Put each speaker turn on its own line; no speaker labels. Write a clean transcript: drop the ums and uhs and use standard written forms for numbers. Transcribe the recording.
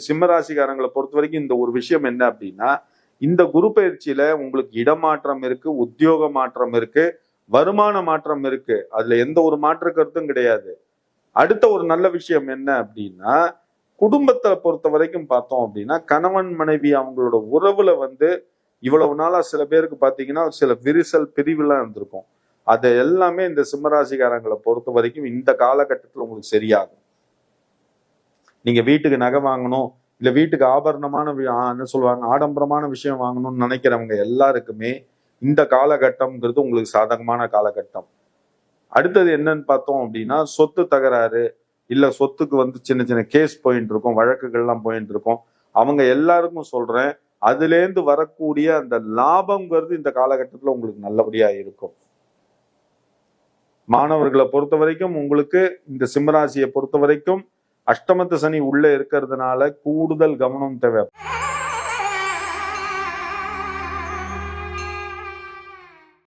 சிம்மராசிக்காரங்களை பொறுத்த வரைக்கும் இந்த ஒரு விஷயம் என்ன அப்படின்னா, இந்த குரு பயிற்சியில உங்களுக்கு இடமாற்றம் இருக்கு, உத்தியோக மாற்றம் இருக்கு, வருமான மாற்றம் இருக்கு. அதுல எந்த ஒரு மாற்று கருத்தும் கிடையாது. அடுத்த ஒரு நல்ல விஷயம் என்ன அப்படின்னா, குடும்பத்தை பொறுத்த வரைக்கும் பார்த்தோம் அப்படின்னா, கணவன் மனைவி அவங்களோட உறவுல இவ்வளவு நாளா சில பேருக்கு பாத்தீங்கன்னா சில விரிசல் பிரிவுலாம் இருந்திருக்கும். அதை எல்லாமே இந்த சிம்மராசிக்காரங்களை பொறுத்த வரைக்கும் இந்த காலகட்டத்தில் உங்களுக்கு சரியாகும். நீங்க வீட்டுக்கு நகை வாங்கணும், இல்ல வீட்டுக்கு ஆபரணமான என்ன சொல்லுவாங்க, ஆடம்பரமான விஷயம் வாங்கணும்னு நினைக்கிறவங்க எல்லாருக்குமே இந்த காலகட்டம்ங்கிறது உங்களுக்கு சாதகமான காலகட்டம். அடுத்தது என்னன்னு பார்த்தோம் அப்படின்னா, சொத்து தகராறு, இல்ல சொத்துக்கு சின்ன சின்ன கேஸ் போயிட்டு இருக்கும், வழக்குகள்லாம் போயிட்டு இருக்கும். அவங்க எல்லாருக்கும் சொல்றேன், அதுலேருந்து வரக்கூடிய அந்த லாபம்ங்கிறது இந்த காலகட்டத்துல உங்களுக்கு நல்லபடியா இருக்கும். மாணவர்களை பொறுத்த வரைக்கும் உங்களுக்கு இந்த சிம்மராசியை பொறுத்த வரைக்கும் அஷ்டமத்து சனி உள்ள இருக்கிறதுனால கூடுதல் கவனம் தேவை.